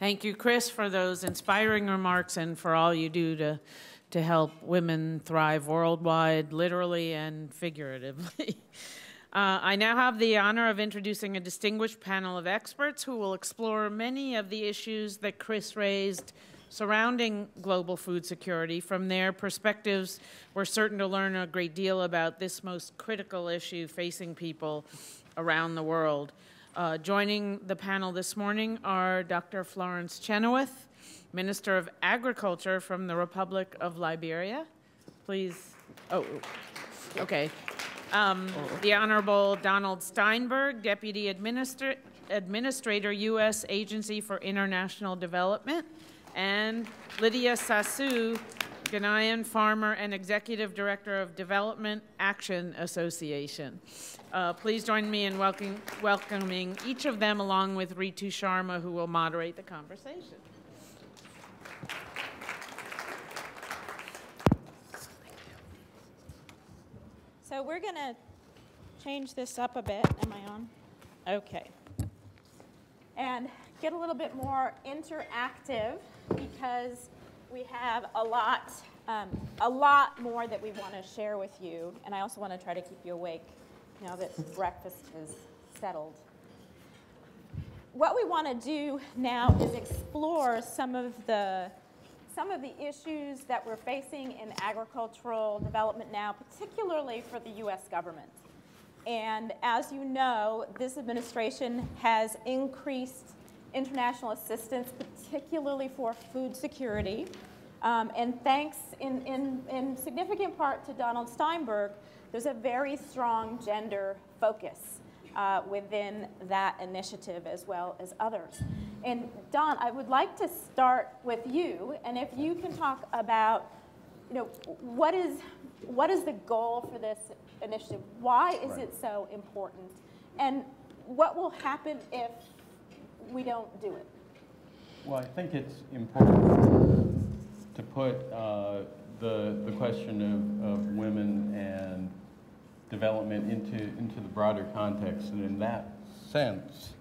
Thank you, Chris, for those inspiring remarks and for all you do to help women thrive worldwide, literally and figuratively. I now have the honor of introducing a distinguished panel of experts who will explore many of the issues that Chris raised surrounding global food security. From their perspectives, we're certain to learn a great deal about this most critical issue facing people around the world. Joining the panel this morning are Dr. Florence Chenoweth, Minister of Agriculture from the Republic of Liberia. Please, okay. The Honorable Donald Steinberg, Deputy Administrator, U.S. Agency for International Development, and Lydia Sasu, Ghanian farmer and Executive Director of Development Action Association. Please join me in welcoming each of them along with Ritu Sharma, who will moderate the conversation. So we're going to change this up a bit. Am I on? Okay. And get a little bit more interactive because we have a lot more that we want to share with you. And I also want to try to keep you awake now that breakfast is settled. What we want to do now is explore some of the issues that we're facing in agricultural development now, particularly for the U.S. government. And as you know, this administration has increased international assistance, particularly for food security. And thanks in significant part to Donald Steinberg, there's a very strong gender focus within that initiative as well as others. And Don, I would like to start with you, and if you can talk about, what is the goal for this initiative? Why is it so important? And what will happen if we don't do it? Well, I think it's important to put the question of women and development into the broader context, and in that sense,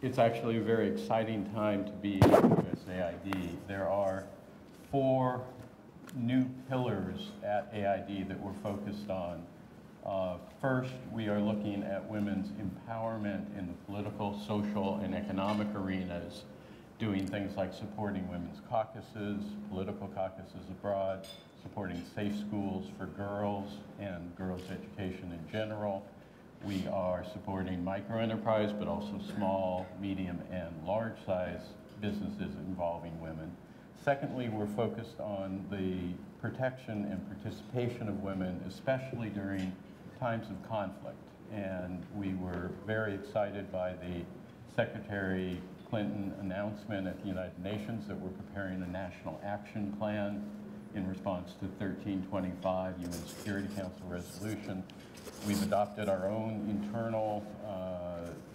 it's actually a very exciting time to be at USAID. There are 4 new pillars at AID that we're focused on. First, we are looking at women's empowerment in the political, social, and economic arenas, doing things like supporting women's caucuses, political caucuses abroad, supporting safe schools for girls and girls' education in general. We are supporting microenterprise, but also small, medium, and large-size businesses involving women. Secondly, we're focused on the protection and participation of women, especially during times of conflict. And we were very excited by the Secretary Clinton announcement at the United Nations that we're preparing a national action plan in response to 1325 UN Security Council resolution. We've adopted our own internal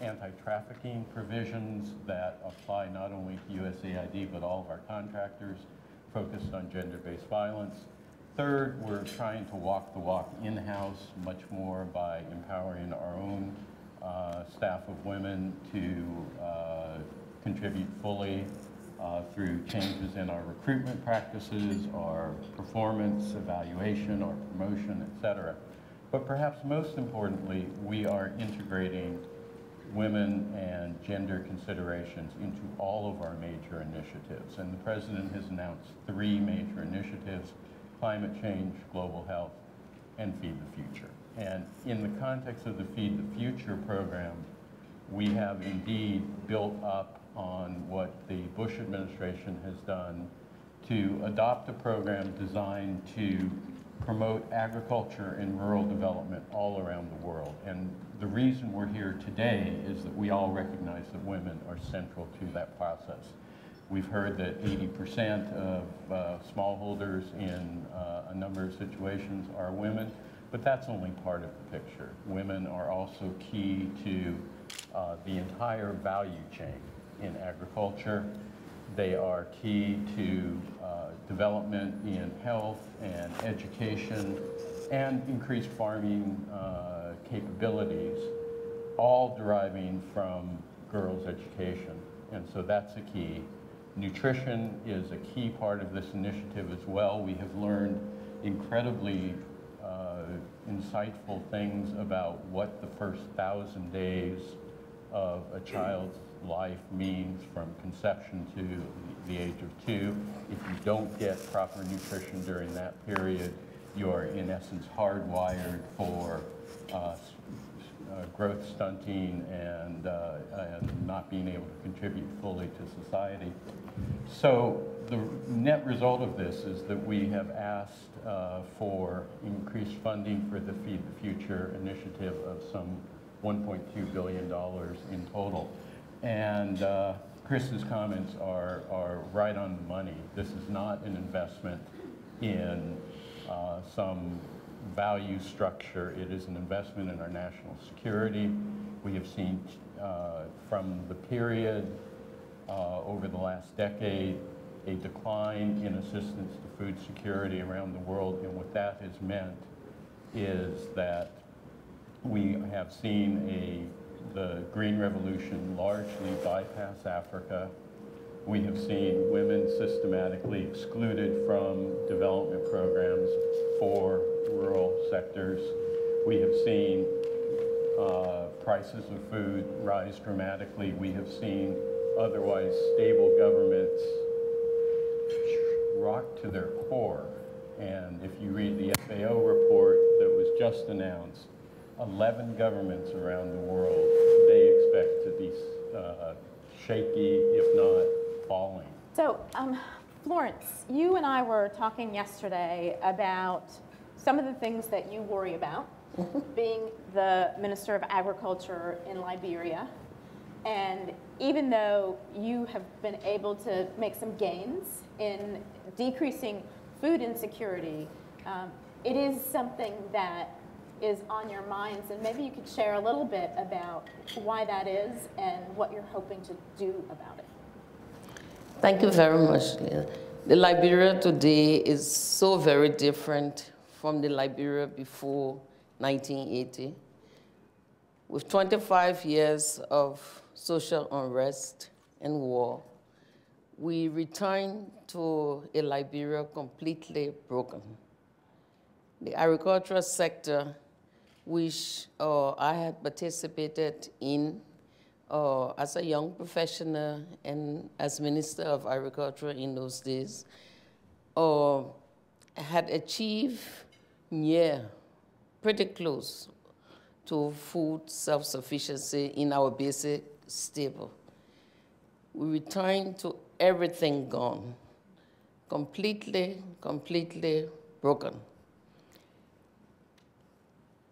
anti-trafficking provisions that apply not only to USAID but all of our contractors focused on gender-based violence. Third, we're trying to walk the walk in-house much more by empowering our own staff of women to contribute fully through changes in our recruitment practices, our performance evaluation, our promotion, et cetera. But perhaps most importantly, we are integrating women and gender considerations into all of our major initiatives. And the President has announced 3 major initiatives: climate change, global health, and Feed the Future. And in the context of the Feed the Future program, we have indeed built up on what the Bush administration has done to adopt a program designed to promote agriculture and rural development all around the world. And the reason we're here today is that we all recognize that women are central to that process. We've heard that 80% of smallholders in a number of situations are women, but that's only part of the picture. Women are also key to the entire value chain in agriculture. They are key to development in health and education and increased farming capabilities, all deriving from girls' education. And so that's a key. Nutrition is a key part of this initiative as well. We have learned incredibly insightful things about what the first 1,000 days of a child's life means from conception to the age of 2. If you don't get proper nutrition during that period, you're in essence hardwired for growth stunting and not being able to contribute fully to society. So the net result of this is that we have asked for increased funding for the Feed the Future initiative of some $1.2 billion in total. And Chris's comments are right on the money. This is not an investment in some value structure. It is an investment in our national security. We have seen from the period over the last decade a decline in assistance to food security around the world, and what that has meant is that we have seen the Green Revolution largely bypass Africa. We have seen women systematically excluded from development programs for rural sectors. We have seen prices of food rise dramatically. We have seen otherwise stable governments rock to their core. And if you read the FAO report that was just announced, 11 governments around the world, they expect to be shaky, if not falling. So, Florence, you and I were talking yesterday about some of the things that you worry about, being the Minister of Agriculture in Liberia. And even though you have been able to make some gains in decreasing food insecurity, it is something that is on your minds, and maybe you could share a little bit about why that is and what you're hoping to do about it. Thank you very much, Lydia. The Liberia today is so very different from the Liberia before 1980. With 25 years of social unrest and war, we returned to a Liberia completely broken. The agricultural sector, which I had participated in as a young professional and as Minister of Agriculture in those days, had achieved pretty close to food self-sufficiency in our basic staple. We returned to everything gone, completely broken.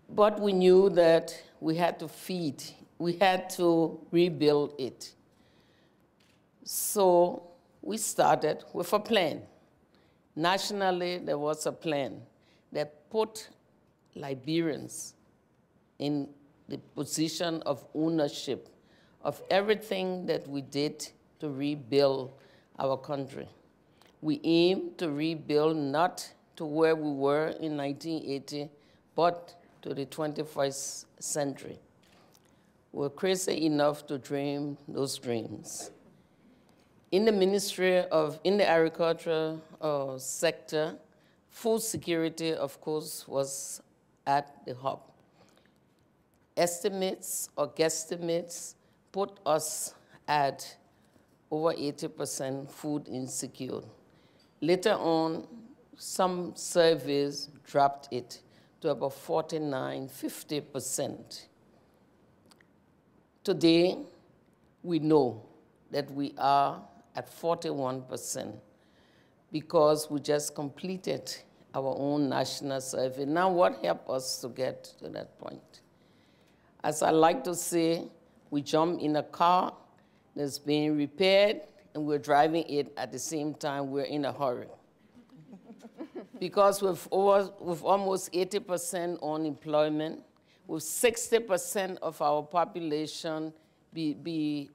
But we knew that we had to feed, we had to rebuild it. So we started with a plan. Nationally, there was a plan that put Liberians in the position of ownership of everything that we did to rebuild our country. We aimed to rebuild not to where we were in 1980, but to the 21st century. We're crazy enough to dream those dreams. In the in the agriculture sector, food security, of course, was at the hub. Estimates or guesstimates put us at over 80% food insecure. Later on, some surveys dropped it to about 49, 50%. Today, we know that we are at 41% because we just completed our own national survey. Now, what helped us to get to that point? As I like to say, we jump in a car that's being repaired, and we're driving it at the same time. We're in a hurry. Because with almost 80% unemployment, with 60% of our population between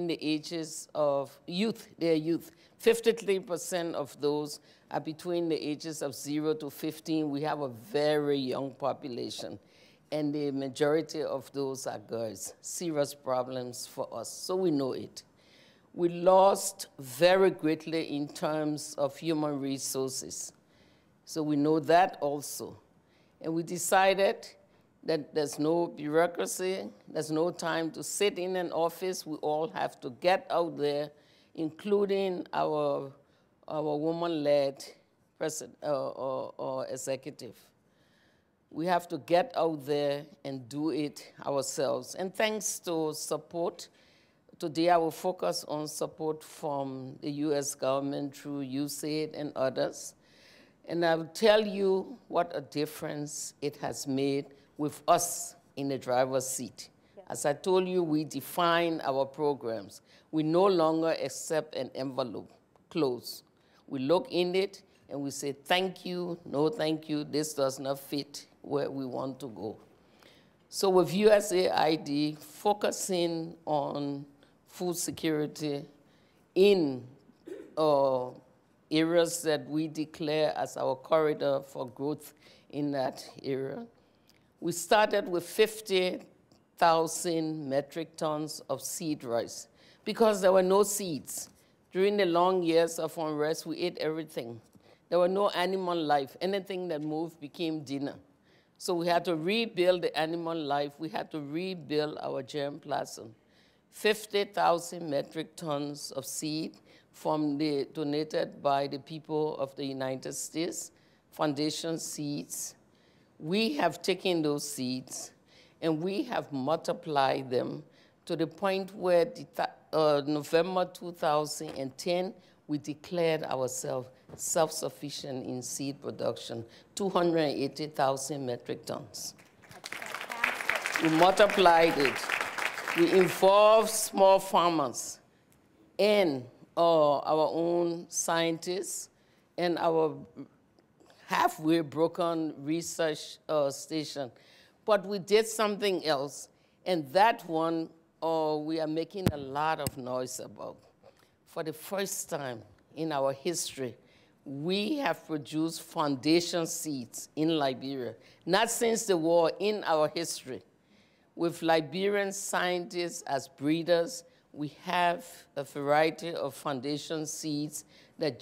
the ages of youth, they're youth. 53% of those are between the ages of 0 to 15. We have a very young population. And the majority of those are girls. Serious problems for us, so we know it. we lost very greatly in terms of human resources. So we know that also. And we decided that there's no bureaucracy, there's no time to sit in an office. We all have to get out there, including our woman-led or executive. We have to get out there and do it ourselves. And thanks to support, today I will focus on support from the US government through USAID and others. And I will tell you what a difference it has made with us in the driver's seat. Yeah. As I told you, we define our programs. We no longer accept an envelope, close. We look in it and we say, thank you, no thank you, this does not fit where we want to go. So with USAID, focusing on food security in areas that we declare as our corridor for growth in that area. We started with 50,000 metric tons of seed rice because there were no seeds. During the long years of unrest, we ate everything. There were no animal life. Anything that moved became dinner. So we had to rebuild the animal life. We had to rebuild our germplasm. 50,000 metric tons of seed donated by the people of the United States, foundation seeds. We have taken those seeds and we have multiplied them to the point where November 2010, we declared ourselves self-sufficient in seed production, 280,000 metric tons. We multiplied it. We involved small farmers and our own scientists and our halfway broken research station. But we did something else, and that one we are making a lot of noise about. For the first time in our history, we have produced foundation seeds in Liberia, not since the war, in our history. With Liberian scientists as breeders, we have a variety of foundation seeds that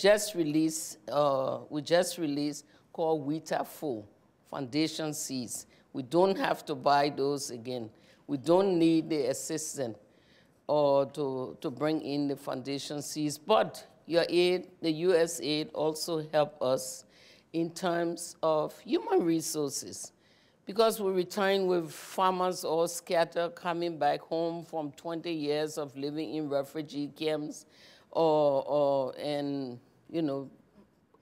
we just released called Wita4 foundation seeds. We don't have to buy those again. We don't need the assistant to bring in the foundation seeds, but your aid, the USAID, also help us in terms of human resources. Because we return with farmers all scattered, coming back home from 20 years of living in refugee camps, and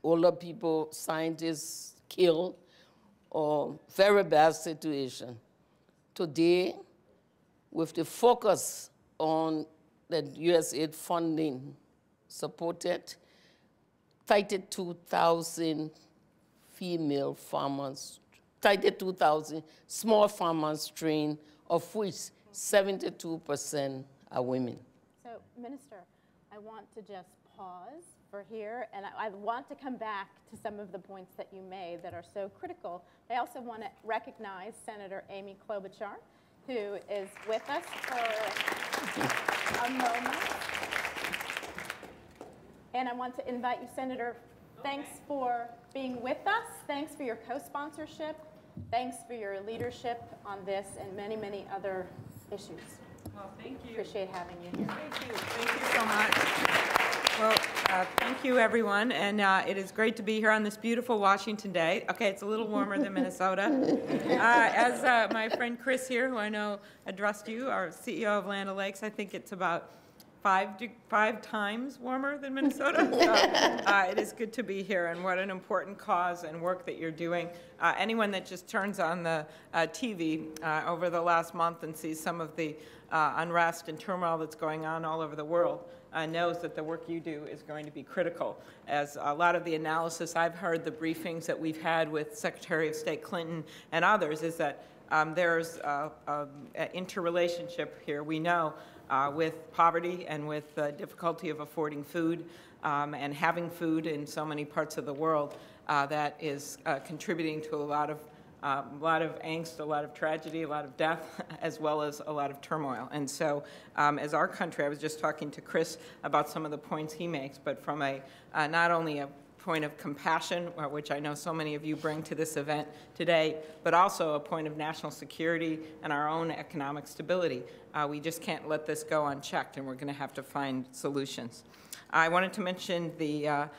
older people, scientists killed, or very bad situation. Today, with the focus on the USAID funding supported, 32,000 female farmers, 32,000 small farmers trained, of which 72% are women. So, Minister, I want to just pause for here, and I want to come back to some of the points that you made that are so critical. I also want to recognize Senator Amy Klobuchar, who is with us for a moment. And I want to invite you, Senator, thanks for being with us. Thanks for your co-sponsorship. Thanks for your leadership on this and many, many other issues. Well, thank you. Appreciate having you here. Thank you. Thank you so much. Well, thank you, everyone. And it is great to be here on this beautiful Washington day. Okay, it's a little warmer than Minnesota. As my friend Chris here, who I know addressed you, our CEO of Land O'Lakes, I think it's about 5 times warmer than Minnesota. So, it is good to be here, and what an important cause and work that you're doing. Anyone that just turns on the TV over the last month and sees some of the unrest and turmoil that's going on all over the world knows that the work you do is going to be critical. As a lot of the analysis I've heard, the briefings that we've had with Secretary of State Clinton and others, is that there's an interrelationship here. We know with poverty and with the difficulty of affording food and having food in so many parts of the world that is contributing to a lot of a lot of angst, a lot of tragedy, a lot of death, as well as a lot of turmoil. And so as our country, I was just talking to Chris about some of the points he makes, but from not only a point of compassion, which I know so many of you bring to this event today, but also a point of national security and our own economic stability. We just can't let this go unchecked, and we're going to have to find solutions. I wanted to mention the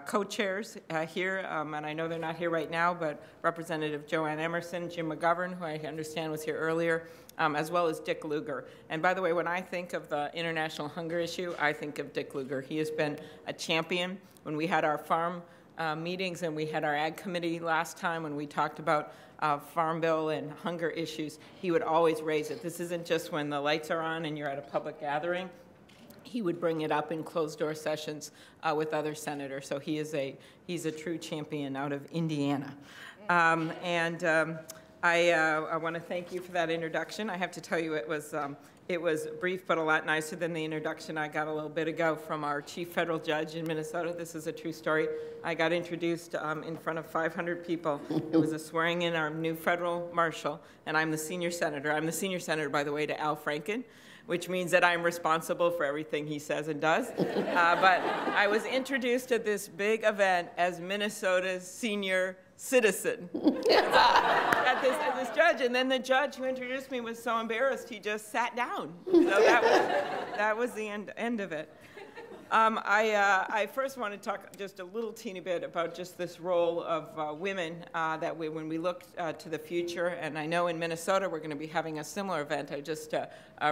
co-chairs here, and I know they're not here right now, but Representative Joanne Emerson, Jim McGovern, who I understand was here earlier, as well as Dick Lugar. And by the way, when I think of the international hunger issue, I think of Dick Lugar. He has been a champion. When we had our farm meetings and we had our ag committee last time when we talked about farm bill and hunger issues, he would always raise it. This isn't just when the lights are on and you're at a public gathering. He would bring it up in closed-door sessions with other senators. So he's a true champion out of Indiana. I want to thank you for that introduction. I have to tell you, it was brief, but a lot nicer than the introduction I got a little bit ago from our chief federal judge in Minnesota. This is a true story. I got introduced in front of 500 people. It was a swearing in our new federal marshal, and I'm the senior senator. I'm the senior senator, by the way, to Al Franken, which means that I'm responsible for everything he says and does. But I was introduced at this big event as Minnesota's senior citizen at this judge. And then the judge who introduced me was so embarrassed, he just sat down. So that was the end of it. I first want to talk just a little teeny bit about just this role of women when we look to the future. And I know in Minnesota we're going to be having a similar event. I just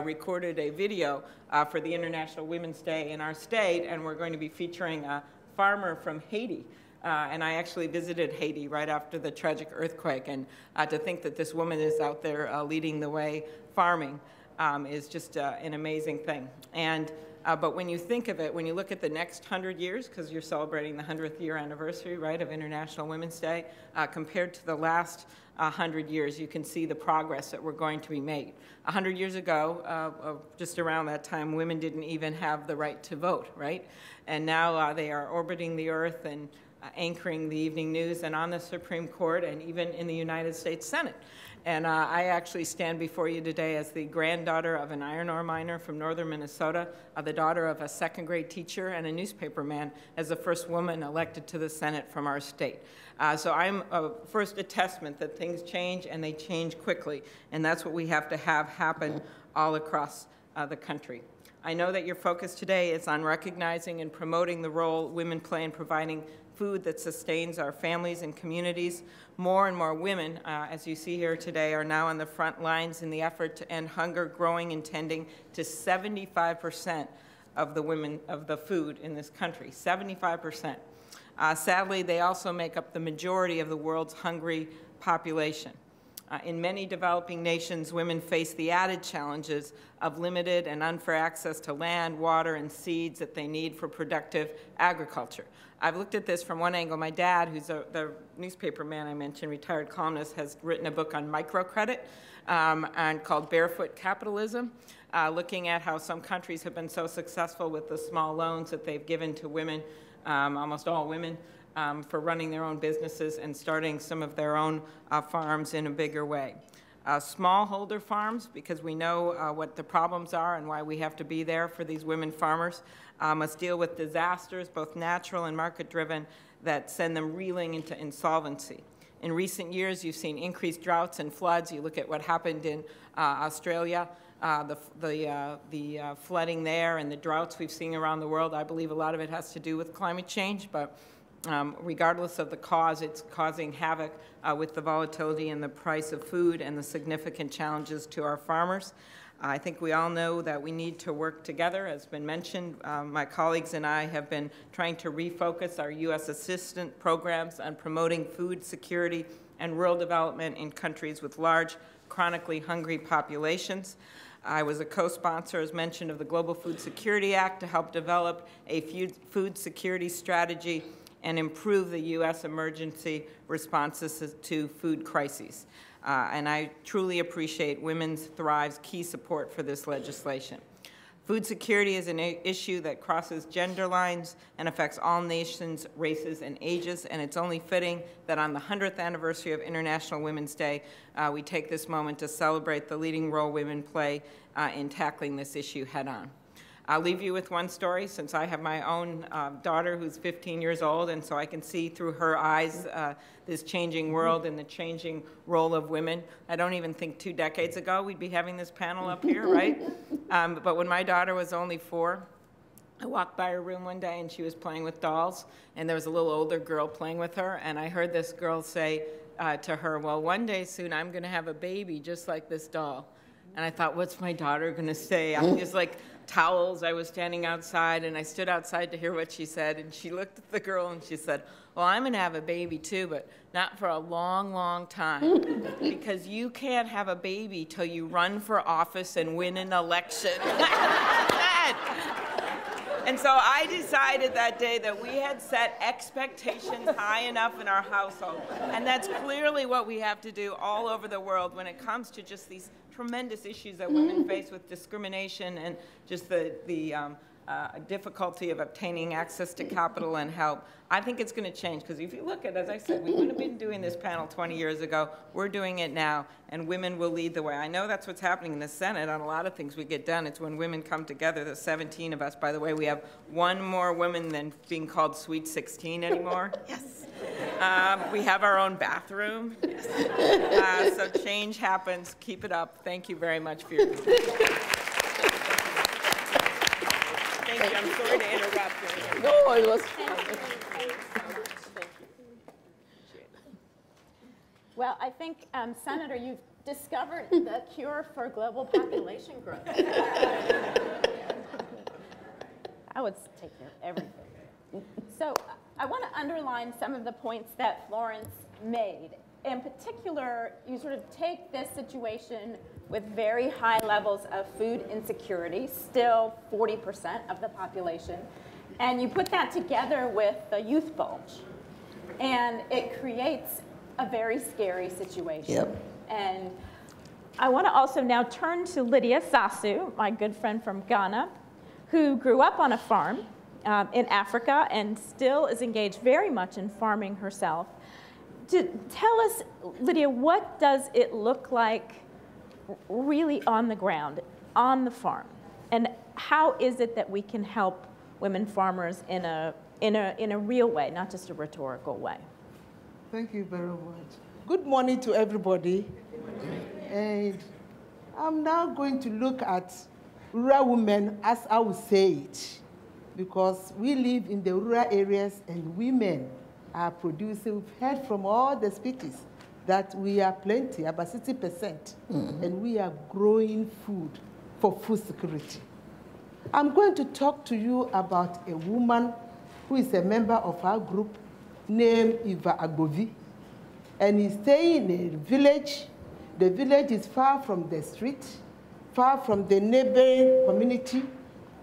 recorded a video for the International Women's Day in our state, and we're going to be featuring a farmer from Haiti. And I actually visited Haiti right after the tragic earthquake, and to think that this woman is out there leading the way farming is just an amazing thing. But when you think of it, when you look at the next 100 years, because you're celebrating the 100th year anniversary, right, of International Women's Day, compared to the last 100 years, you can see the progress that we're going to be made. 100 years ago, just around that time, women didn't even have the right to vote, right? And now they are orbiting the earth and anchoring the evening news and on the Supreme Court and even in the United States Senate. And I actually stand before you today as the granddaughter of an iron ore miner from northern Minnesota, the daughter of a second-grade teacher and a newspaperman, as the first woman elected to the Senate from our state. So I'm first a testament that things change, and they change quickly, and that's what we have to have happen all across the country. I know that your focus today is on recognizing and promoting the role women play in providing food that sustains our families and communities. More and more women, as you see here today, are now on the front lines in the effort to end hunger, growing and tending to 75% of the food in this country, 75%. Sadly, they also make up the majority of the world's hungry population. In many developing nations, women face the added challenges of limited and unfair access to land, water, and seeds that they need for productive agriculture. I've looked at this from one angle. My dad, who's the newspaper man I mentioned, retired columnist, has written a book on microcredit and called Barefoot Capitalism, looking at how some countries have been so successful with the small loans that they've given to women, almost all women, for running their own businesses and starting some of their own farms in a bigger way. Smallholder farms, because we know what the problems are and why we have to be there for these women farmers, must deal with disasters, both natural and market-driven, that send them reeling into insolvency. In recent years, you've seen increased droughts and floods. You look at what happened in Australia, the flooding there and the droughts we've seen around the world. I believe a lot of it has to do with climate change, but regardless of the cause, it's causing havoc with the volatility in the price of food and the significant challenges to our farmers. I think we all know that we need to work together. As been mentioned, my colleagues and I have been trying to refocus our U.S. assistance programs on promoting food security and rural development in countries with large, chronically hungry populations. I was a co-sponsor, as mentioned, of the Global Food Security Act to help develop a food security strategy and improve the U.S. emergency responses to food crises. And I truly appreciate Women's Thrive's key support for this legislation. Food security is an issue that crosses gender lines and affects all nations, races, and ages, and it's only fitting that on the 100th anniversary of International Women's Day, we take this moment to celebrate the leading role women play in tackling this issue head-on. I'll leave you with one story, since I have my own daughter who's 15 years old, and so I can see through her eyes this changing world and the changing role of women. I don't even think 2 decades ago we'd be having this panel up here, right? But when my daughter was only 4, I walked by her room one day and she was playing with dolls, and there was a little older girl playing with her, and I heard this girl say to her, well, one day soon I'm going to have a baby just like this doll. And I thought, what's my daughter going to say? I'm just like towels. I was standing outside, and I stood outside to hear what she said. And she looked at the girl, and she said, well, I'm going to have a baby, too, but not for a long, long time. Because you can't have a baby till you run for office and win an election. And so I decided that day that we had set expectations high enough in our household. And that's clearly what we have to do all over the world when it comes to just these tremendous issues that women face with discrimination and just the difficulty of obtaining access to capital and help. I think it's going to change, because if you look at, as I said, we would have been doing this panel 20 years ago. We're doing it now, and women will lead the way. I know that's what's happening in the Senate on a lot of things we get done. It's when women come together. There's 17 of us. By the way, we have one more woman than being called Sweet 16 anymore. Yes. We have our own bathroom. Yes. So change happens. Keep it up. Thank you very much for your time. Thank you. I'm sorry to interrupt you. No, it was. Well, I think, Senator, you've discovered the cure for global population growth. I would take care of everything. So I want to underline some of the points that Florence made. In particular, you sort of take this situation with very high levels of food insecurity, still 40% of the population, and you put that together with the youth bulge, and it creates a very scary situation. Yep. And I want to also now turn to Lydia Sasu, my good friend from Ghana, who grew up on a farm in Africa and still is engaged very much in farming herself. Tell us, Lydia, what does it look like really on the ground, on the farm? And how is it that we can help women farmers in a real way, not just a rhetorical way? Thank you very much. Good morning to everybody. And I'm now going to look at rural women as I would say it, because we live in the rural areas and women are producing. We've heard from all the speakers that we are plenty, about 60%, and we are growing food for food security. I'm going to talk to you about a woman who is a member of our group named Eva Agbovi, and he's staying in a village. The village is far from the street, far from the neighboring community,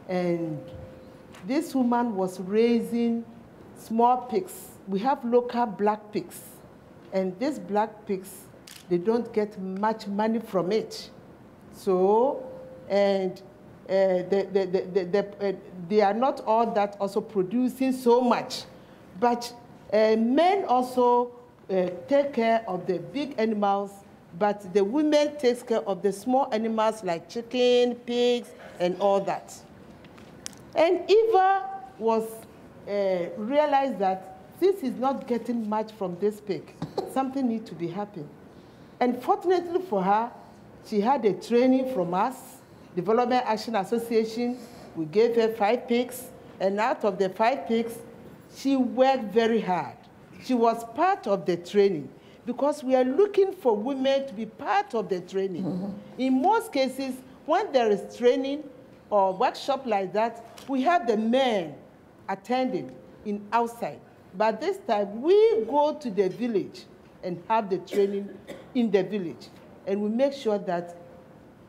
and this woman was raising small pigs. We have local black pigs, and these black pigs, they don't get much money from it. So, and they are not all that also producing so much, but men also take care of the big animals, but the women take care of the small animals like chicken, pigs, and all that. And Eva was realized that since he's not getting much from this pig, something needs to be happening. And fortunately for her, she had a training from us, Development Action Association. We gave her 5 pigs, and out of the 5 pigs, she worked very hard. She was part of the training, because we are looking for women to be part of the training. In most cases, when there is training or workshop like that, we have the men attending in outside. But this time, we go to the village and have the training in the village. And we make sure that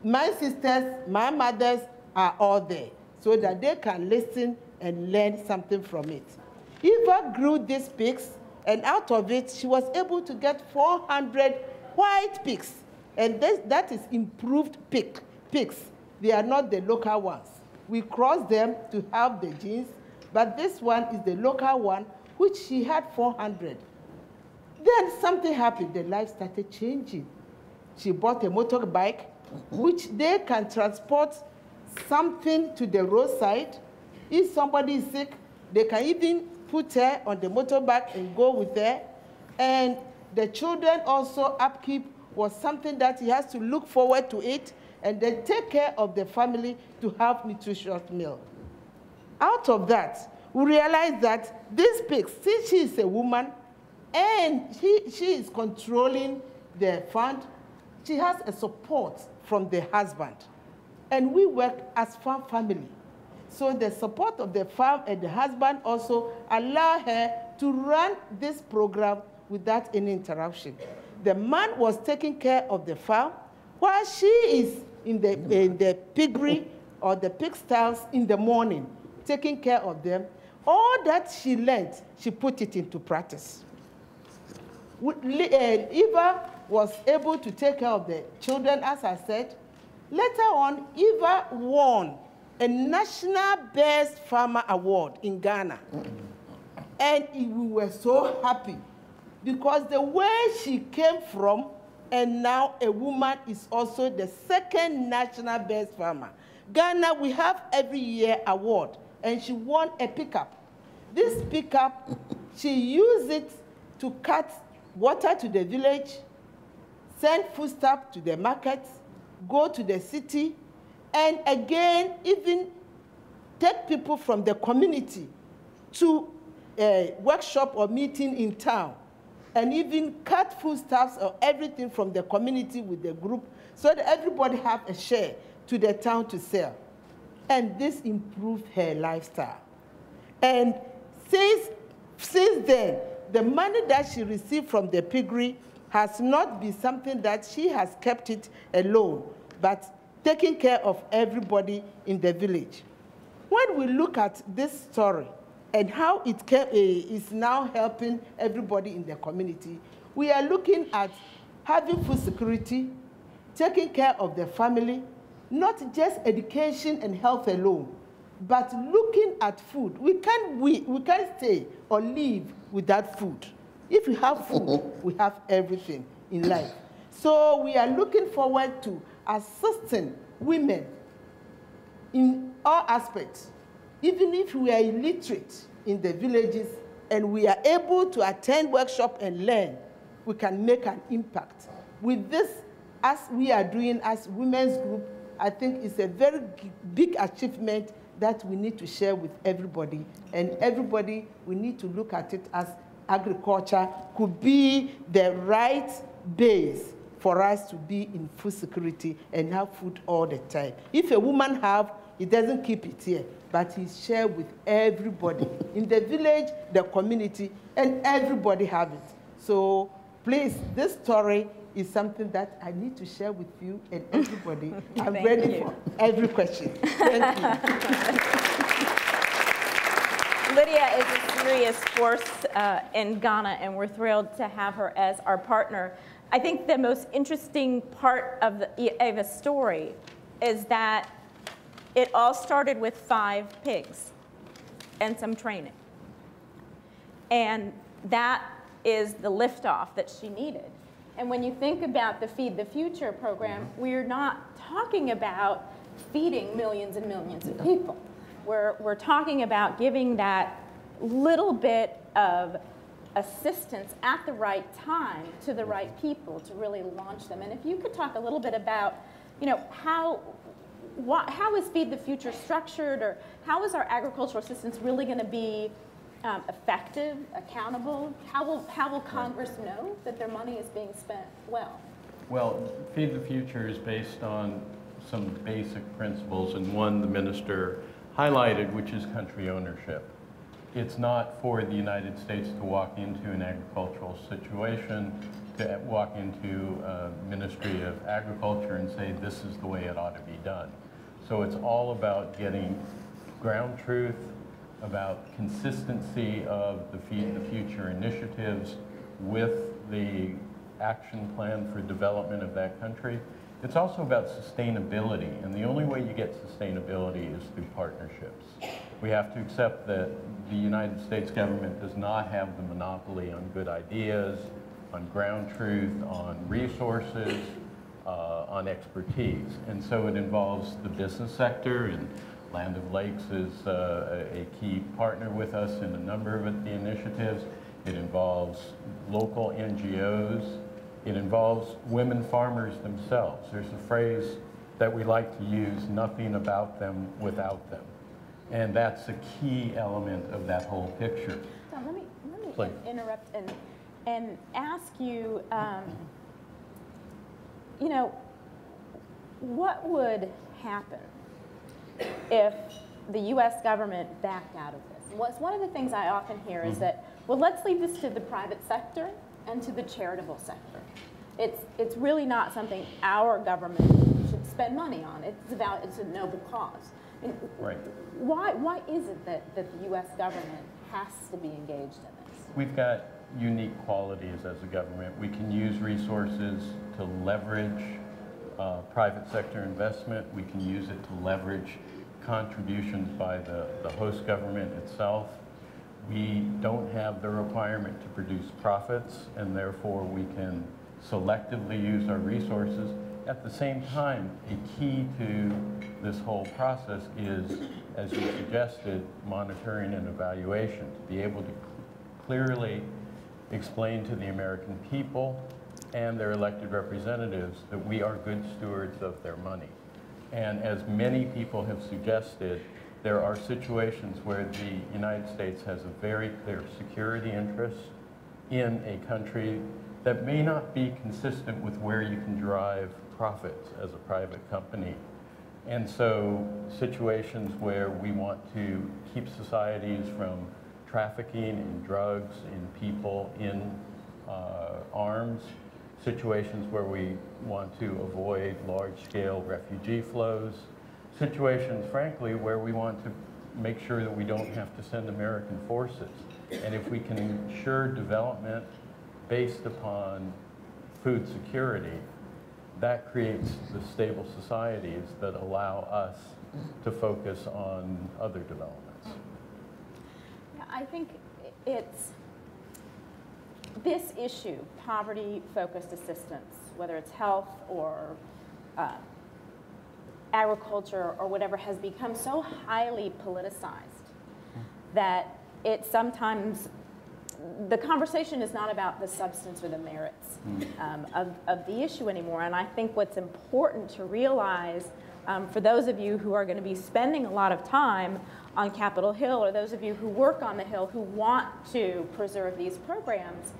my sisters, my mothers are all there so that they can listen and learn something from it. Eva grew these pigs, and out of it, she was able to get 400 white pigs. And that is improved pigs. They are not the local ones. We cross them to have the jeans, but this one is the local one, which she had 400. Then something happened. The life started changing. She bought a motorbike, which they can transport something to the roadside. If somebody is sick, they can even put her on the motorbike and go with her. And the children also, upkeep was something that he has to look forward to it, and then take care of the family to have nutritious meal. Out of that, we realized that this pig, since she is a woman and she is controlling the fund, she has a support from the husband. And we work as farm family. So the support of the farm and the husband also allow her to run this program without any interruption. The man was taking care of the farm while she is in the piggery or the pigsties in the morning, taking care of them. All that she learned, she put it into practice. Eva was able to take care of the children, as I said. Later on, Eva won a National Best Farmer Award in Ghana. And we were so happy because the way she came from, and now a woman is also the second National Best Farmer. Ghana, we have every year award, and she won a pickup. This pickup, she used it to cut water to the village, send foodstuff to the market, go to the city, and again, even take people from the community to a workshop or meeting in town, and even cut foodstuffs or everything from the community with the group so that everybody have a share to the town to sell. And this improved her lifestyle. And since then, the money that she received from the piggery has not been something that she has kept it alone, but taking care of everybody in the village. When we look at this story and how it is now helping everybody in the community, we are looking at having food security, taking care of the family, not just education and health alone, but looking at food. We can't stay or live without food. If we have food, we have everything in life. So we are looking forward to assisting women in all aspects. Even if we are illiterate in the villages and we are able to attend workshops and learn, we can make an impact. With this, as we are doing as women's group, I think it's a very big achievement that we need to share with everybody. And everybody, we need to look at it as agriculture could be the right base for us to be in food security and have food all the time. If a woman have, he doesn't keep it here, but he share with everybody in the village, the community, and everybody have it. So please, this story is something that I need to share with you and everybody. I'm ready for every question. Thank you. Lydia is a serious force in Ghana, and we're thrilled to have her as our partner. I think the most interesting part of Eva's story is that it all started with 5 pigs and some training. And that is the liftoff that she needed. And when you think about the Feed the Future program, we're not talking about feeding millions and millions of people. We're talking about giving that little bit of assistance at the right time to the right people to really launch them. And if you could talk a little bit about, how is Feed the Future structured, or how is our agricultural assistance really going to be effective, accountable? How will Congress know that their money is being spent well? Well, Feed the Future is based on some basic principles, and one the minister highlighted, which is country ownership. It's not for the United States to walk into an agricultural situation, to walk into a Ministry of Agriculture and say, this is the way it ought to be done. So it's all about getting ground truth, about consistency of the Feed the Future initiatives with the action plan for development of that country, It's also about sustainability, and the only way you get sustainability is through partnerships. We have to accept that the United States government does not have the monopoly on good ideas, on ground truth, on resources, on expertise. And so it involves the business sector, and Land O'Lakes is a key partner with us in a number of the initiatives. It involves local NGOs. It involves women farmers themselves. There's a phrase that we like to use, nothing about them without them. And that's a key element of that whole picture. Let me interrupt and ask you, you know, what would happen if the U.S. government backed out of this? One of the things I often hear is that, well, let's leave this to the private sector and to the charitable sector. It's really not something our government should spend money on. It's a noble cause. And right. Why is it that the U.S. government has to be engaged in this? We've got unique qualities as a government. We can use resources to leverage private sector investment. We can use it to leverage contributions by the host government itself. We don't have the requirement to produce profits, and therefore we can selectively use our resources. At the same time, a key to this whole process is, as you suggested, monitoring and evaluation, to be able to clearly explain to the American people and their elected representatives that we are good stewards of their money. And as many people have suggested, there are situations where the United States has a very clear security interest in a country that may not be consistent with where you can drive profits as a private company. And so situations where we want to keep societies from trafficking in drugs, in people, in arms, situations where we want to avoid large-scale refugee flows, situations, frankly, where we want to make sure that we don't have to send American forces. And if we can ensure development based upon food security, that creates the stable societies that allow us to focus on other developments. Yeah, I think it's this issue, poverty-focused assistance, whether it's health or agriculture or whatever, has become so highly politicized that it sometimes, the conversation is not about the substance or the merits of the issue anymore. And I think what's important to realize for those of you who are going to be spending a lot of time on Capitol Hill, or those of you who work on the Hill who want to preserve these programs,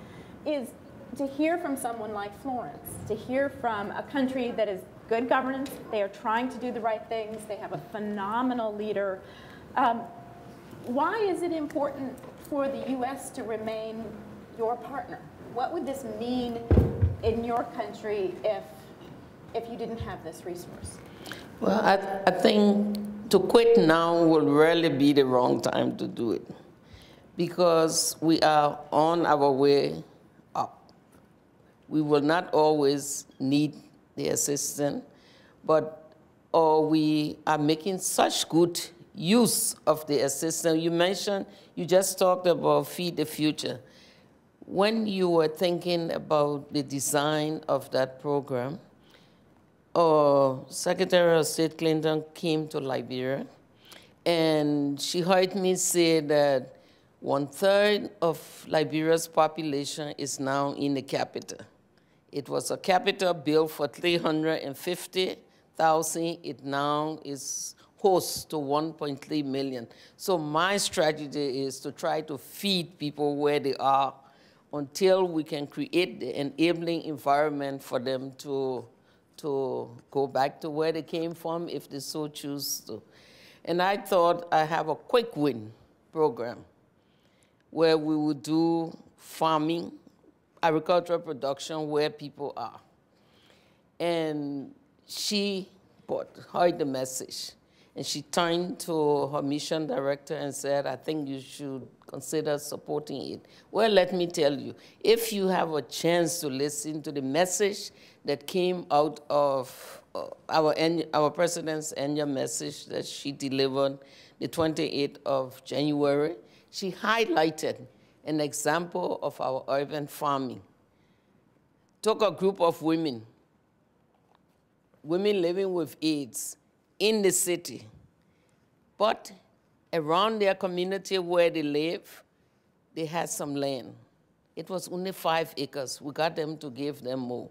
is to hear from someone like Florence, to hear from a country that is good governance. They are trying to do the right things. They have a phenomenal leader. Why is it important for the U.S. to remain your partner? What would this mean in your country if you didn't have this resource? Well, I think to quit now will really be the wrong time to do it, because we are on our way up. We will not always need the assistance, but we are making such good use of the assistance. You just talked about Feed the Future. When you were thinking about the design of that program, Secretary of State Clinton came to Liberia, and she heard me say that 1/3 of Liberia's population is now in the capital. It was a capital built for 350,000. It now is host to 1.3 million. So my strategy is to try to feed people where they are until we can create the enabling environment for them to go back to where they came from if they so choose to. And I thought I have a quick win program where we would do farming, agricultural production where people are. And she heard the message, and she turned to her mission director and said, I think you should consider supporting it. Well, let me tell you, if you have a chance to listen to the message that came out of our president's annual message that she delivered the 28th of January, she highlighted an example of our urban farming. Took a group of women living with AIDS in the city, but around their community where they live, they had some land. It was only 5 acres. We got them to give them more.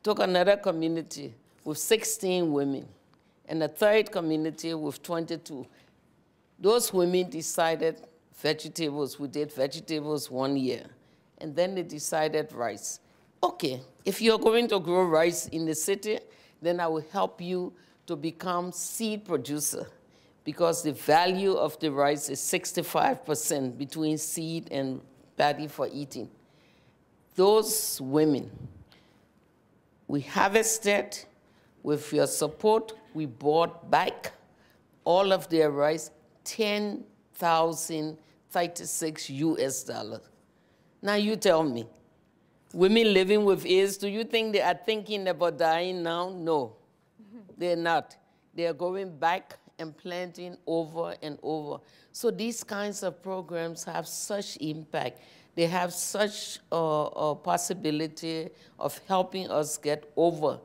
Took another community with 16 women, and a third community with 22. Those women decided vegetables. We did vegetables 1 year, and then they decided rice. Okay, if you're going to grow rice in the city, then I will help you to become seed producer, because the value of the rice is 65% between seed and paddy for eating. Those women, we harvested. With your support, we bought back all of their rice, $10,036 US. Now you tell me, women living with AIDS, do you think they are thinking about dying now? No, they're not. They are going back and planting over and over. So these kinds of programs have such impact. They have such a possibility of helping us get over.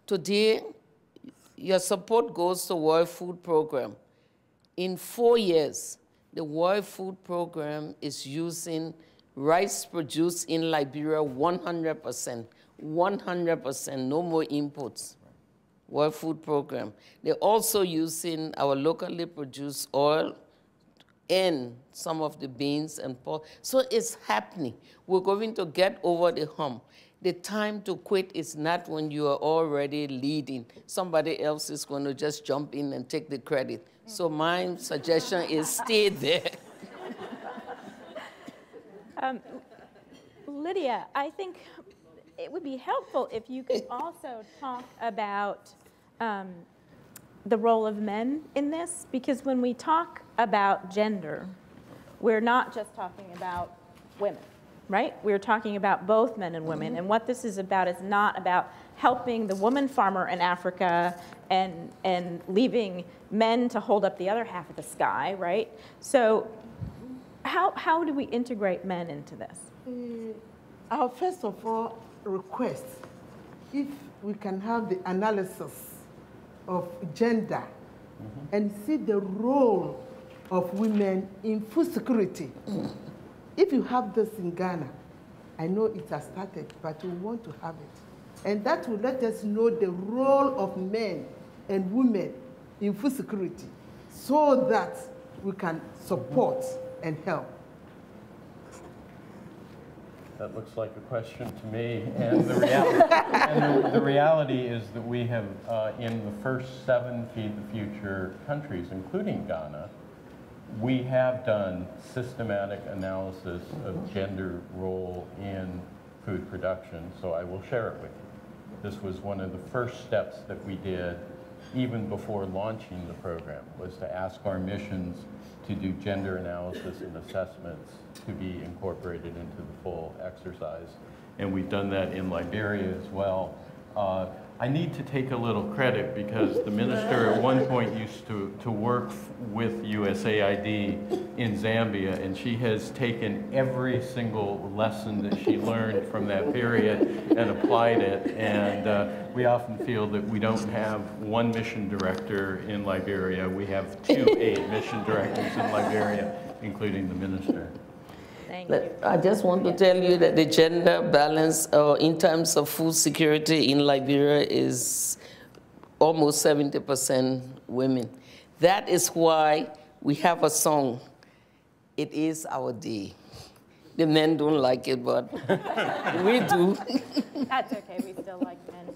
Today, your support goes to World Food Program. In 4 years, the World Food Program is using rice produced in Liberia 100%. 100%, no more imports. World Food Program. They're also using our locally produced oil and some of the beans and pork. So it's happening. We're going to get over the hump. The time to quit is not when you are already leading. Somebody else is going to just jump in and take the credit. So my suggestion is stay there. Lydia, I think it would be helpful if you could also talk about the role of men in this, because when we talk about gender, we're not just talking about women, right? We're talking about both men and women, and what this is about is not about helping the woman farmer in Africa and leaving men to hold up the other half of the sky, right? So how do we integrate men into this? Our first of all request, if we can have the analysis of gender and see the role of women in food security. If you have this in Ghana, I know it has started, but we want to have it. And that will let us know the role of men and women in food security so that we can support and help. That looks like a question to me. And the reality is that we have, in the first 7 Feed the Future countries, including Ghana, we have done systematic analysis of gender role in food production, so I will share it with you. This was one of the first steps that we did even before launching the program, was to ask our missions to do gender analysis and assessments to be incorporated into the full exercise. And we've done that in Liberia as well. I need to take a little credit because the minister at one point used to work with USAID in Zambia, and she has taken every single lesson that she learned from that period and applied it. And we often feel that we don't have one mission director in Liberia. We have 2 aid mission directors in Liberia, including the minister. Thank you. I just want to tell you that the gender balance in terms of food security in Liberia is almost 70% women. That is why we have a song, "It Is Our Day." The men don't like it, but we do. That's okay, we still like men.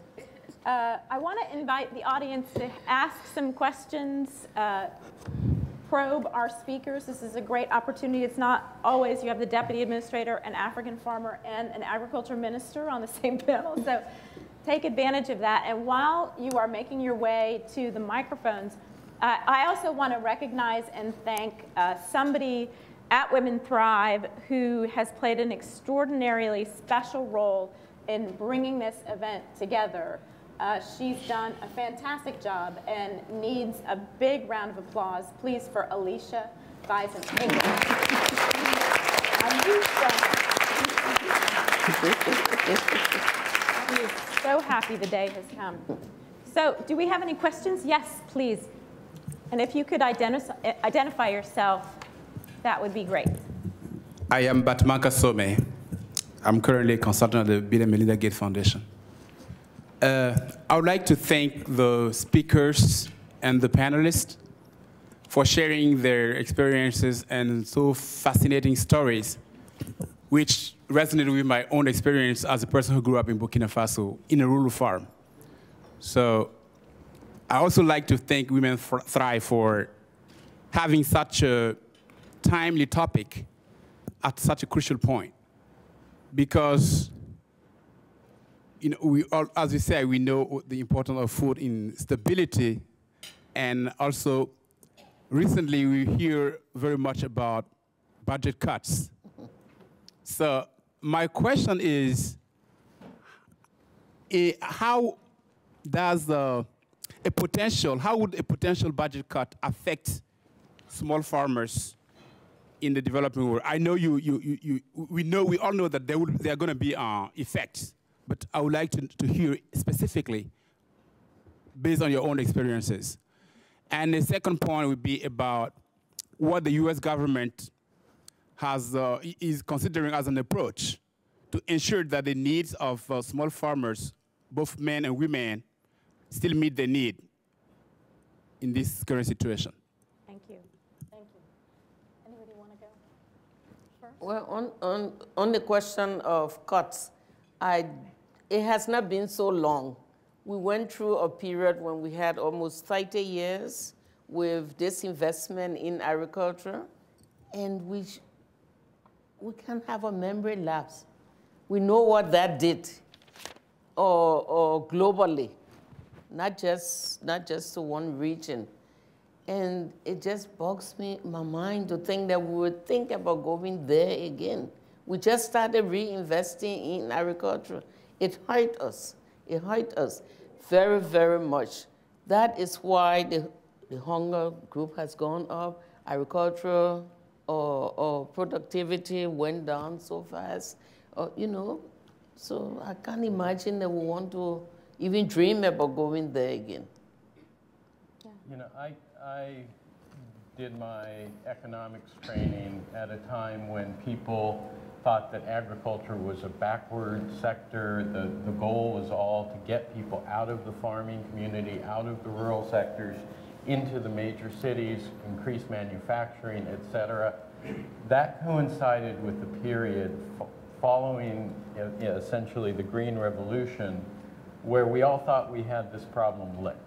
I want to invite the audience to ask some questions, probe our speakers. This is a great opportunity. It's not always you have the deputy administrator, an African farmer, and an agriculture minister on the same panel, so take advantage of that. And while you are making your way to the microphones, I also want to recognize and thank somebody at Women Thrive who has played an extraordinarily special role in bringing this event together. She's done a fantastic job and needs a big round of applause, please, for Alicia Bison. I'm so happy the day has come. So, do we have any questions? Yes, please. And if you could identify yourself, that would be great. I am Batmaka Some. I'm currently a consultant at the Bill and Melinda Gates Foundation. I would like to thank the speakers and the panelists for sharing their experiences and so fascinating stories, which resonated with my own experience as a person who grew up in Burkina Faso in a rural farm. So I also like to thank Women Thrive for having such a timely topic at such a crucial point. Because, you know, we all, as we say, we know the importance of food in stability, and also recently we hear very much about budget cuts. So my question is, how would a potential budget cut affect small farmers in the developing world? I know we all know that there are going to be effects, but I would like to hear specifically based on your own experiences. And the second point would be about what the U.S. government is considering as an approach to ensure that the needs of small farmers, both men and women, still meet the need in this current situation. Thank you. Thank you. Anybody want to go first? Well, on the question of cuts, it has not been so long. We went through a period when we had almost 30 years with disinvestment in agriculture, and we can have a memory lapse. We know what that did, or globally, not just to one region. And it just bogs my mind to think that we would think about going there again. We just started reinvesting in agriculture. It hurt us. It hurt us very, very much. That is why the hunger group has gone up. Agriculture or productivity went down so fast. You know, so I can't imagine that we want to even dream about going there again. Yeah. You know, I did my economics training at a time when people thought that agriculture was a backward sector. The goal was all to get people out of the farming community, out of the rural sectors, into the major cities, increase manufacturing, et cetera. That coincided with the period following essentially the Green Revolution, where we all thought we had this problem licked.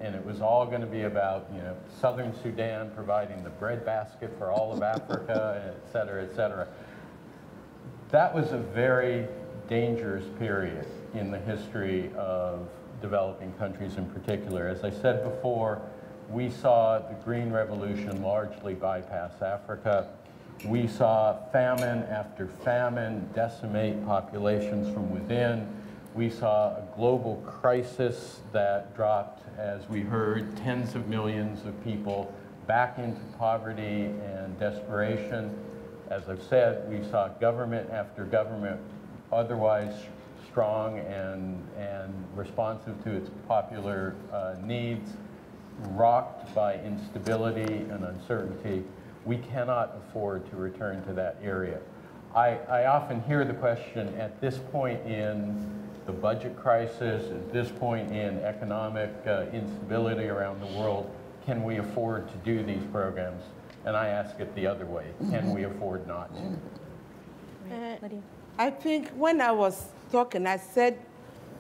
And it was all going to be about, you know, southern Sudan providing the breadbasket for all of Africa, et cetera, et cetera. That was a very dangerous period in the history of developing countries in particular. As I said before, we saw the Green Revolution largely bypass Africa. We saw famine after famine decimate populations from within. We saw a global crisis that dropped, as we heard, tens of millions of people back into poverty and desperation. As I've said, we saw government after government, otherwise strong and responsive to its popular needs, rocked by instability and uncertainty. We cannot afford to return to that area. I often hear the question, at this point in the budget crisis, at this point in economic instability around the world, can we afford to do these programs? And I ask it the other way, can we afford not to? Lydia. I think when I was talking, I said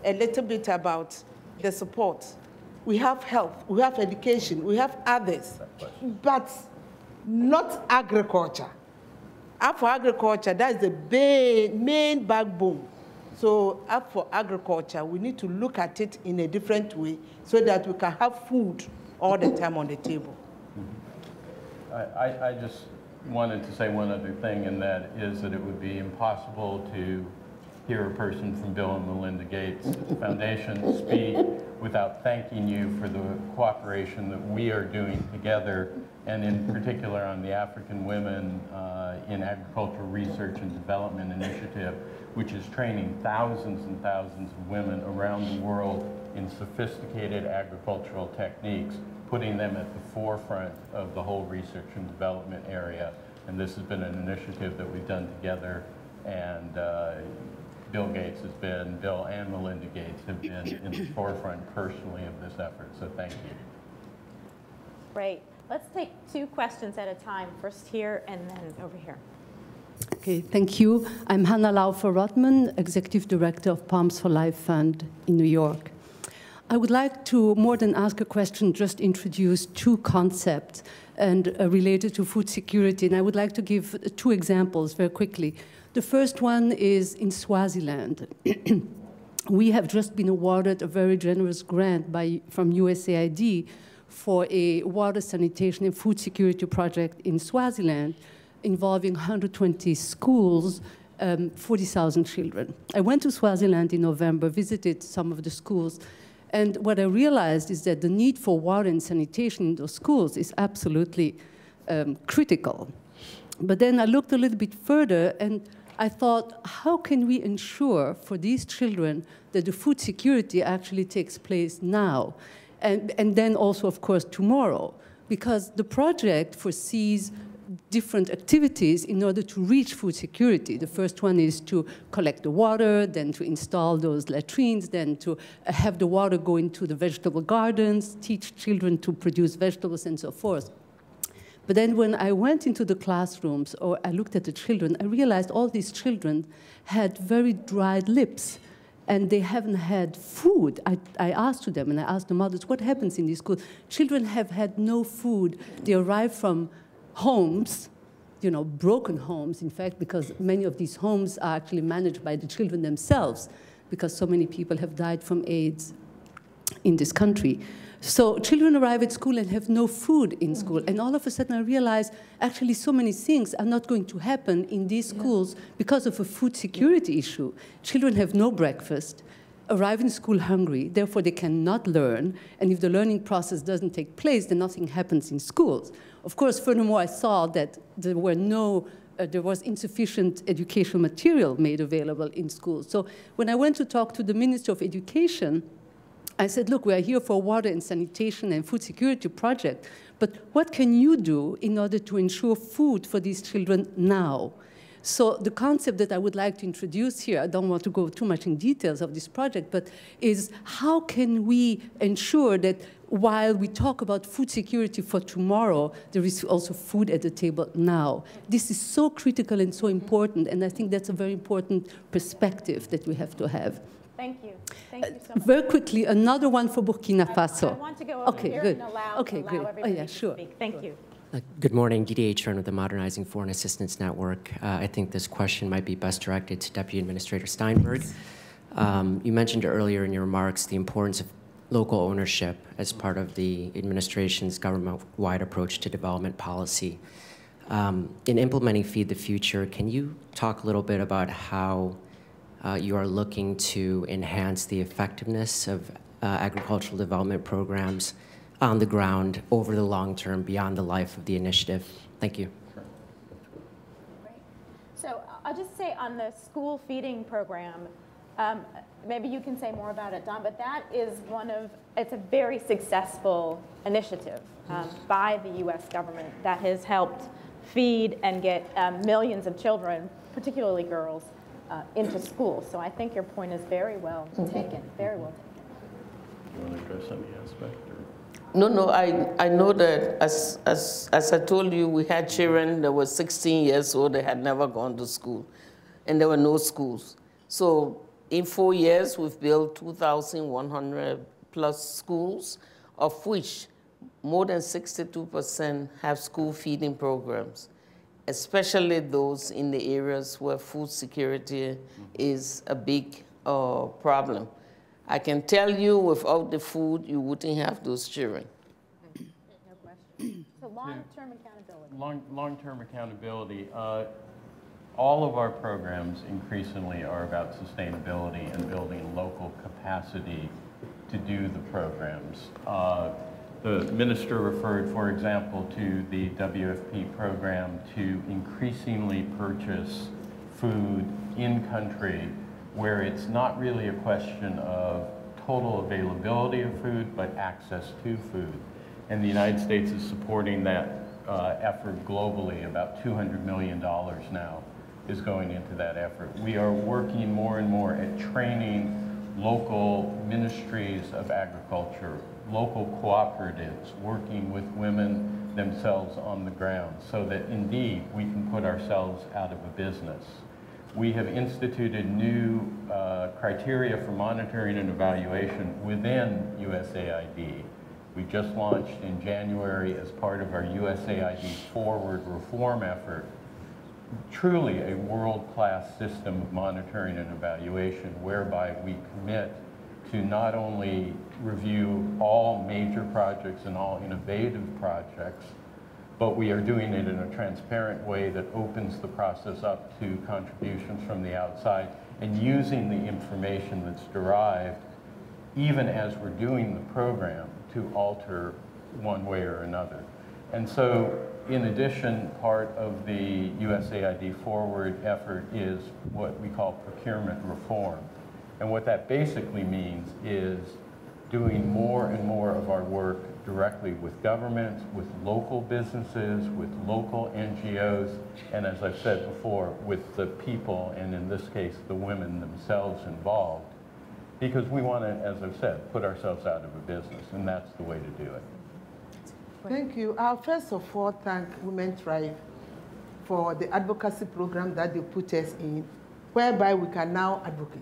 a little bit about the support. We have health, we have education, we have others, but not agriculture. For agriculture, that's the main backbone. So for agriculture, we need to look at it in a different way so that we can have food all the time on the table. I just wanted to say one other thing, and that is that it would be impossible to hear a person from Bill and Melinda Gates Foundation speak without thanking you for the cooperation that we are doing together, and in particular on the African Women in Agricultural Research and Development Initiative, which is training thousands and thousands of women around the world in sophisticated agricultural techniques, putting them at the forefront of the whole research and development area. And this has been an initiative that we've done together, and Bill and Melinda Gates have been in the forefront personally of this effort, so thank you. Great. Let's take 2 questions at a time. First here and then over here. Okay, thank you. I'm Hannah Laufer-Rotman, Executive Director of Palms for Life Fund in New York. I would like to, more than ask a question, just introduce 2 concepts and related to food security. And I would like to give 2 examples very quickly. The first one is in Swaziland. We have just been awarded a very generous grant from USAID for a water sanitation and food security project in Swaziland involving 120 schools, 40,000 children. I went to Swaziland in November, visited some of the schools, and what I realized is that the need for water and sanitation in those schools is absolutely critical. But then I looked a little bit further, and I thought, how can we ensure for these children that the food security actually takes place now? And then also, of course, tomorrow, because the project foresees different activities in order to reach food security. The first one is to collect the water, then to install those latrines, then to have the water go into the vegetable gardens, teach children to produce vegetables, and so forth. But then when I went into the classrooms or I looked at the children, I realized all these children had very dried lips, and they haven't had food. I asked them, and I asked the mothers, what happens in these schools? Children have had no food. They arrive from homes, broken homes, in fact, because many of these homes are actually managed by the children themselves, because so many people have died from AIDS in this country. So children arrive at school and have no food in school. And all of a sudden I realized, actually, so many things are not going to happen in these schools because of a food security issue. Children have no breakfast, arrive in school hungry, therefore they cannot learn. And if the learning process doesn't take place, then nothing happens in schools. Of course, furthermore, I saw that there was insufficient educational material made available in schools. So when I went to talk to the Minister of Education, I said, look, we are here for water and sanitation and food security project, but what can you do in order to ensure food for these children now? So the concept that I would like to introduce here, I don't want to go too much in details of this project, but is how can we ensure that while we talk about food security for tomorrow, there is also food at the table now. This is so critical and so important, and I think that's a very important perspective that we have to have. Thank you. Thank you so much. Very quickly, another one for Burkina Faso. I want to go over here and allow everybody to speak. Thank you. Good morning, Didier Chern with the Modernizing Foreign Assistance Network. I think this question might be best directed to Deputy Administrator Steinberg. You mentioned earlier in your remarks the importance of local ownership as part of the administration's government-wide approach to development policy. In implementing Feed the Future, can you talk a little bit about how you are looking to enhance the effectiveness of agricultural development programs on the ground over the long term beyond the life of the initiative? Thank you. Great. So I'll just say on the school feeding program, maybe you can say more about it, Don, but that is it's a very successful initiative by the U.S. government that has helped feed and get millions of children, particularly girls, into school. So I think your point is very well taken, very well taken. You want to address any aspect? No, I know that as I told you, we had children that were 16 years old, they had never gone to school, and there were no schools. So in 4 years, we've built 2,100 plus schools, of which more than 62% have school feeding programs, especially those in the areas where food security is a big problem. I can tell you, without the food, you wouldn't have those children. No question. So long-term accountability. Long-term accountability. all of our programs increasingly are about sustainability and building local capacity to do the programs. The minister referred, for example, to the WFP program to increasingly purchase food in country where it's not really a question of total availability of food, but access to food. And the United States is supporting that effort globally. About $200 million now is going into that effort. We are working more and more at training local ministries of agriculture, local cooperatives, working with women themselves on the ground so that indeed we can put ourselves out of a business. We have instituted new criteria for monitoring and evaluation within USAID. We just launched in January as part of our USAID Forward reform effort, truly a world-class system of monitoring and evaluation whereby we commit to not only review all major projects and all innovative projects, but we are doing it in a transparent way that opens the process up to contributions from the outside and using the information that's derived even as we're doing the program to alter one way or another. And so, in addition, part of the USAID Forward effort is what we call procurement reform. And what that basically means is doing more and more of our work directly with governments, with local businesses, with local NGOs, and as I've said before, with the people, and in this case, the women themselves involved. Because we want to, as I've said, put ourselves out of a business, and that's the way to do it. Thank you. I'll first of all thank Women Thrive for the advocacy program that they put us in, whereby we can now advocate.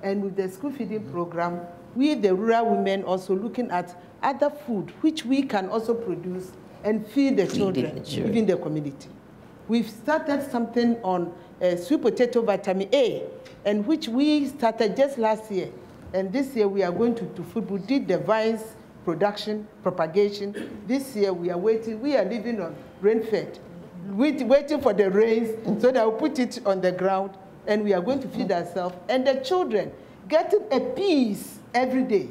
And with the school feeding program, we, the rural women, also looking at other food which we can also produce and feed the children, even the community. We've started something on sweet potato vitamin A, and which we started just last year. And this year we are going to food. We did the vines production, propagation. This year we are waiting. We are living on rain-fed, waiting for the rains so that we'll put it on the ground, and we are going to feed ourselves. And the children getting a piece every day.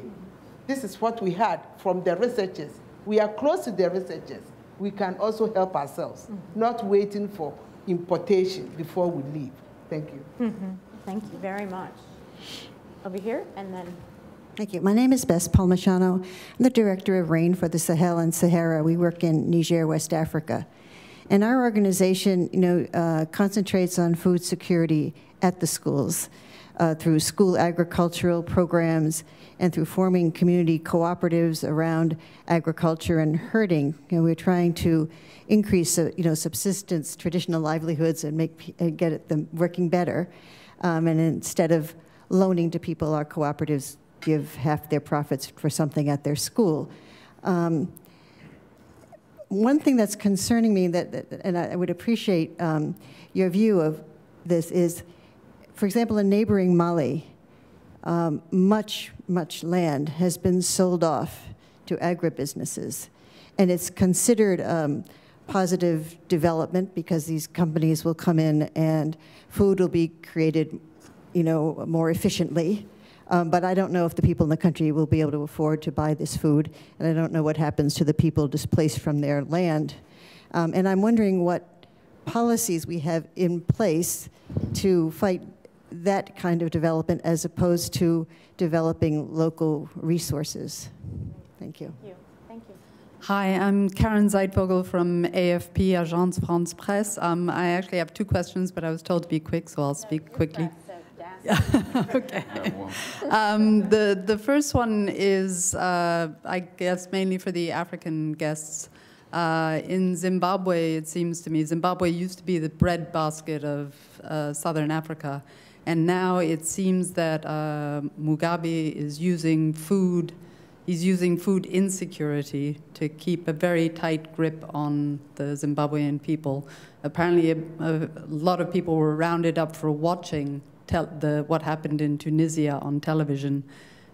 This is what we had from the researchers. We are close to the researchers. We can also help ourselves, not waiting for importation before we leave. Thank you. Thank you very much. Over here, and then. Thank you. My name is Bess Palmachano. I'm the director of RAIN for the Sahel and Sahara. We work in Niger, West Africa. And our organization, concentrates on food security at the schools through school agricultural programs and through forming community cooperatives around agriculture and herding. We're trying to increase, subsistence, traditional livelihoods, and get them working better. And instead of loaning to people, our cooperatives give half their profits for something at their school. One thing that's concerning me, and I would appreciate your view of this, is, for example, in neighboring Mali, much land has been sold off to agribusinesses. And it's considered positive development because these companies will come in and food will be created, more efficiently. But I don't know if the people in the country will be able to afford to buy this food, and I don't know what happens to the people displaced from their land. And I'm wondering what policies we have in place to fight that kind of development as opposed to developing local resources. Thank you. Thank you. Hi, I'm Karen Zeidvogel from AFP, Agence France Presse. I actually have two questions, but I was told to be quick, so I'll speak quickly. Okay. The first one is, I guess, mainly for the African guests. In Zimbabwe, it seems to me, Zimbabwe used to be the breadbasket of Southern Africa, and now it seems that Mugabe is using food. He's using food insecurity to keep a very tight grip on the Zimbabwean people. Apparently, a lot of people were rounded up for watching what happened in Tunisia on television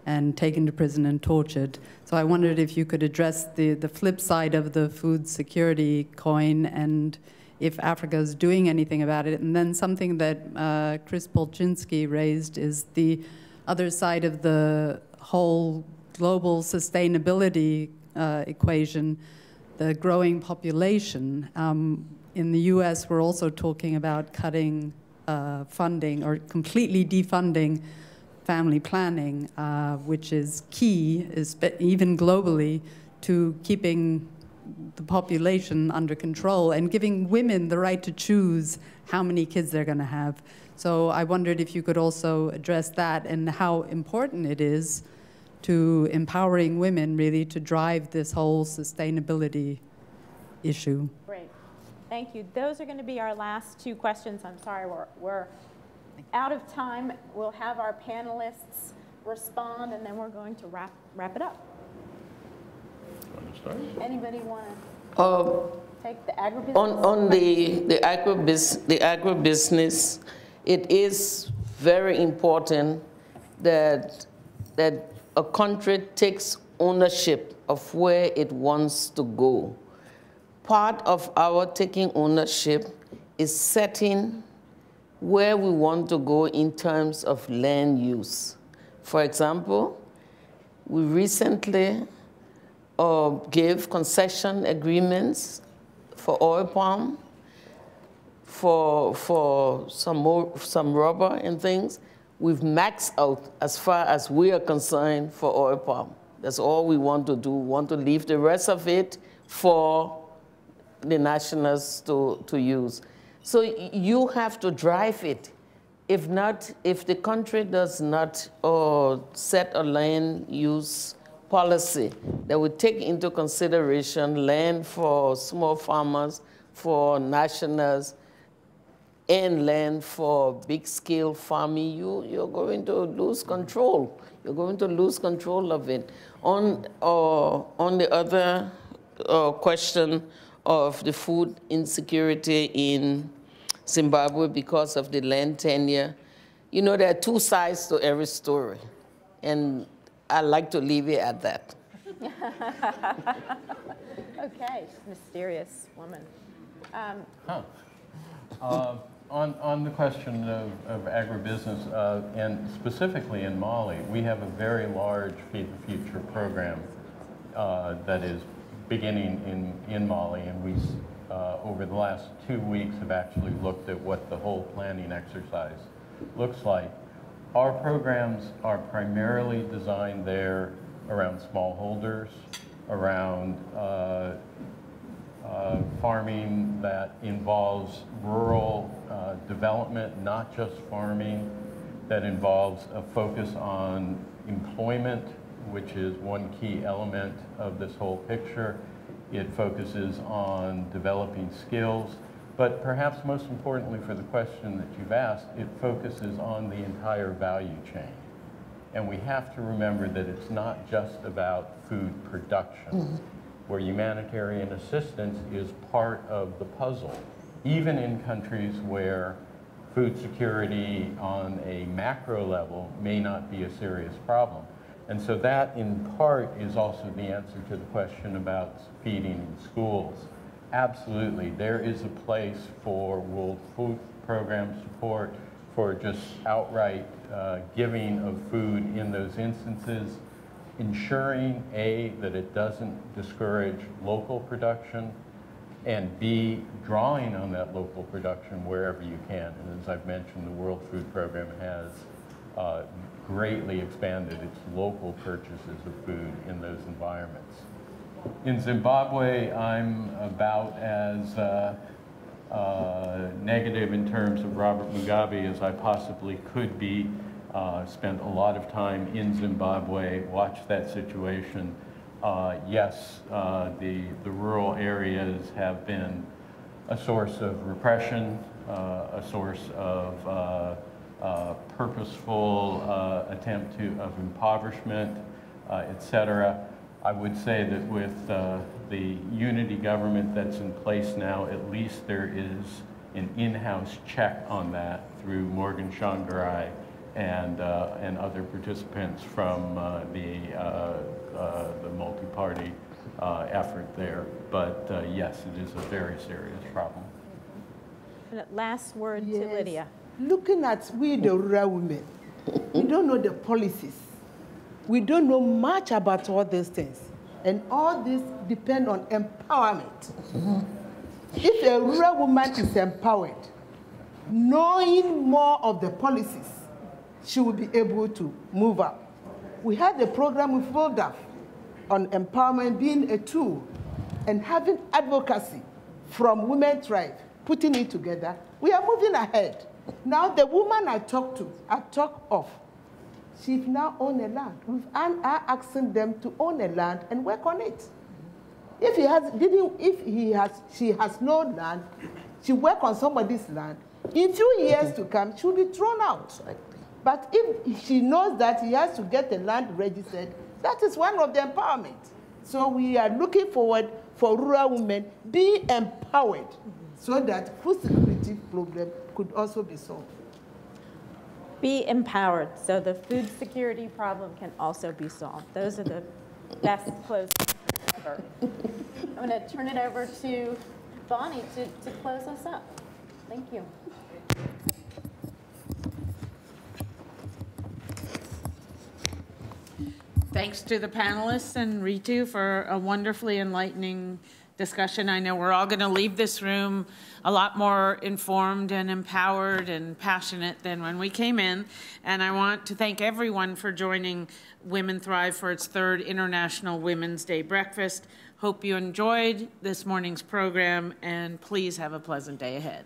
and taken to prison and tortured. So I wondered if you could address the flip side of the food security coin, and if Africa is doing anything about it. And then something that Chris Polchinski raised is the other side of the whole global sustainability equation, the growing population. In the US, we're also talking about cutting funding or completely defunding family planning, which is key, even globally, to keeping the population under control and giving women the right to choose how many kids they're going to have. So I wondered if you could also address that and how important it is to empowering women really to drive this whole sustainability issue. Great. Thank you. Those are going to be our last two questions. I'm sorry, we're out of time. We'll have our panelists respond, and then we're going to wrap it up. Anybody want to take the agribusiness? On the agribusiness, it is very important that a country takes ownership of where it wants to go. Part of our taking ownership is setting where we want to go in terms of land use. For example, we recently gave concession agreements for oil palm, for some rubber and things. We've maxed out as far as we are concerned for oil palm. That's all we want to do. We want to leave the rest of it for the nationals to use. So you have to drive it. If not, if the country does not set a land use policy that would take into consideration land for small farmers, for nationals, and land for big-scale farming, you're going to lose control. You're going to lose control of it. On the other question of the food insecurity in Zimbabwe because of the land tenure, you know, there are two sides to every story. And I like to leave it at that. Okay, mysterious woman. On the question of agribusiness, and specifically in Mali, we have a very large Feed the Future program that is beginning in Mali, and we, over the last 2 weeks, have actually looked at what the whole planning exercise looks like. Our programs are primarily designed there around smallholders, around farming that involves rural development, not just farming, that involves a focus on employment, which is one key element of this whole picture. It focuses on developing skills, but perhaps most importantly for the question that you've asked, it focuses on the entire value chain. And we have to remember that it's not just about food production, where humanitarian assistance is part of the puzzle, even in countries where food security on a macro level may not be a serious problem. And so that, in part, is also the answer to the question about feeding in schools. Absolutely, there is a place for World Food Program support, for just outright giving of food in those instances, ensuring, A, that it doesn't discourage local production, and B, drawing on that local production wherever you can. And as I've mentioned, the World Food Program has greatly expanded its local purchases of food in those environments. In Zimbabwe, I'm about as negative in terms of Robert Mugabe as I possibly could be. Spent a lot of time in Zimbabwe, watched that situation. Yes, the rural areas have been a source of repression, a source of purposeful attempt of impoverishment, et cetera. I would say that with the unity government that's in place now, at least there is an in-house check on that through Morgan Tsvangirai and other participants from the multi-party effort there. But yes, it is a very serious problem. definite last word Yes. to Lydia. Looking at we, the rural women, we don't know the policies. We don't know much about all these things. And all this depend on empowerment. If a rural woman is empowered, knowing more of the policies, she will be able to move up. We had a program with WILDAF on empowerment being a tool and having advocacy from women tribe, putting it together. We are moving ahead. Now the woman I talk of, she now owns a land. We are asking them to own a land and work on it. If she has no land, she work on somebody's land. In few years to come, she will be thrown out. But if she knows that he has to get the land registered, that is one of the empowerment. So we are looking forward for rural women be empowered so that food security problem could also be solved. Be empowered so the food security problem can also be solved. Those are the best closing ever. I'm going to turn it over to Bonnie to close us up. Thank you. Thanks to the panelists and Ritu for a wonderfully enlightening discussion. I know we're all going to leave this room a lot more informed and empowered and passionate than when we came in. And I want to thank everyone for joining Women Thrive for its 3rd International Women's Day breakfast. Hope you enjoyed this morning's program, and please have a pleasant day ahead.